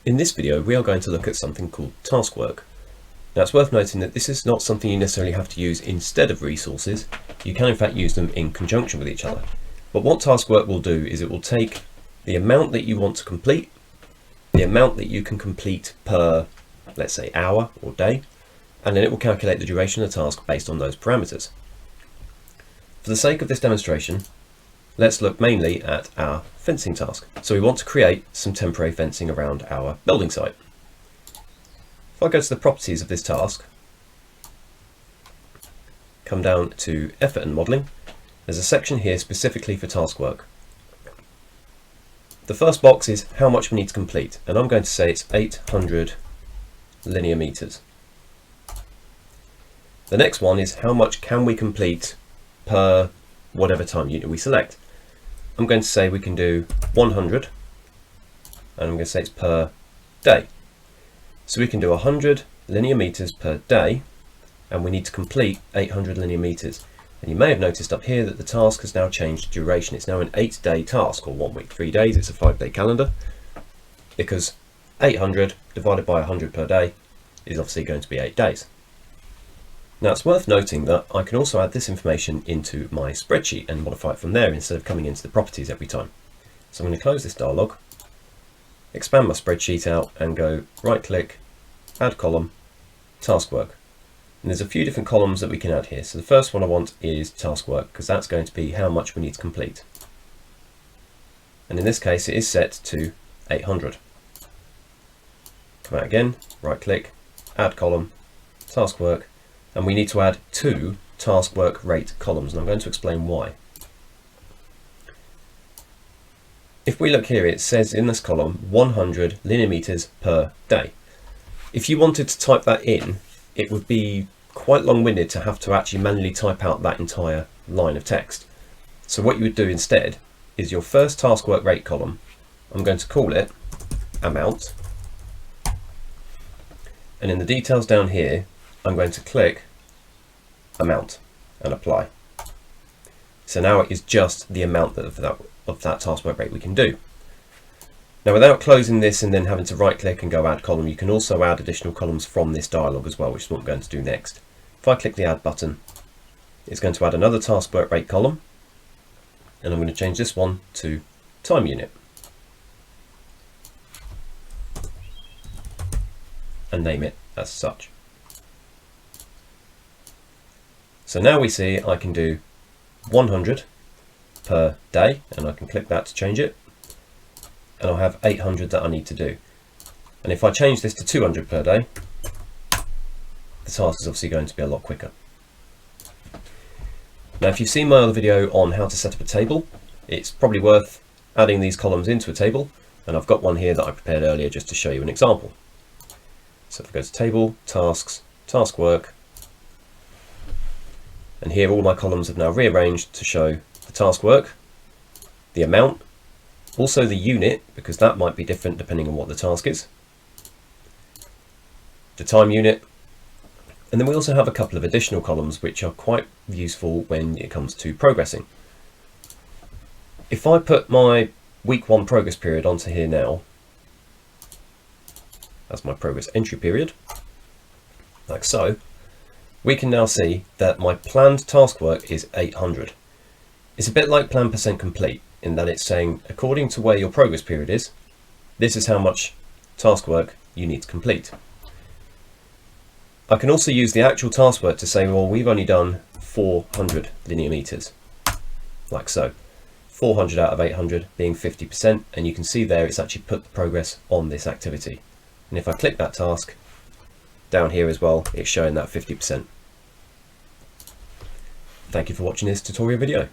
In this video we are going to look at something called task work. Now it's worth noting that this is not something you necessarily have to use instead of resources. You can in fact use them in conjunction with each other. But what task work will do is it will take the amount that you want to complete, the amount that you can complete per, let's say, hour or day, and then it will calculate the duration of the task based on those parameters. For the sake of this demonstration, let's look mainly at our fencing task. So we want to create some temporary fencing around our building site. If I go to the properties of this task, come down to effort and modelling, there's a section here specifically for task work. The first box is how much we need to complete, and I'm going to say it's 800 linear meters. The next one is how much can we complete per whatever time unit we select. I'm going to say we can do 100, and I'm going to say it's per day. So we can do 100 linear meters per day, and we need to complete 800 linear meters. And you may have noticed up here that the task has now changed duration. It's now an 8-day task, or 1 week, 3 days. It's a 5-day calendar, because 800 divided by 100 per day is obviously going to be 8 days. Now it's worth noting that I can also add this information into my spreadsheet and modify it from there instead of coming into the properties every time. So I'm going to close this dialog, expand my spreadsheet out and go right click, add column, task work. And there's a few different columns that we can add here. So the first one I want is task work, because that's going to be how much we need to complete. And in this case it is set to 800. Come out again, right click, add column, task work. And we need to add 2 task work rate columns, and I'm going to explain why. If we look here, it says in this column 100 linear meters per day. If you wanted to type that in, it would be quite long-winded to have to actually manually type out that entire line of text. So what you would do instead is your first task work rate column, I'm going to call it amount, and in the details down here I'm going to click amount and apply. So now it is just the amount of that task work rate we can do. Now without closing this and then having to right click and go add column, you can also add additional columns from this dialog as well, which is what I'm going to do next. If I click the add button, it's going to add another task work rate column, and I'm going to change this one to time unit and name it as such. So now we see I can do 100 per day, and I can click that to change it, and I'll have 800 that I need to do. And if I change this to 200 per day, the task is obviously going to be a lot quicker. Now if you've seen my other video on how to set up a table, it's probably worth adding these columns into a table, and I've got one here that I prepared earlier just to show you an example. So if I go to table, tasks, task work, and here all my columns have now rearranged to show the task work, the amount, also the unit, because that might be different depending on what the task is, the time unit, and then we also have a couple of additional columns which are quite useful when it comes to progressing. If I put my week 1 progress period onto here now, that's my progress entry period, like so, we can now see that my planned task work is 800. It's a bit like plan % complete in that it's saying according to where your progress period is, this is how much task work you need to complete. I can also use the actual task work to say, well, we've only done 400 linear meters, like so. 400 out of 800 being 50%, and you can see there it's actually put the progress on this activity. And if I click that task, down here as well, it's showing that 50%. Thank you for watching this tutorial video.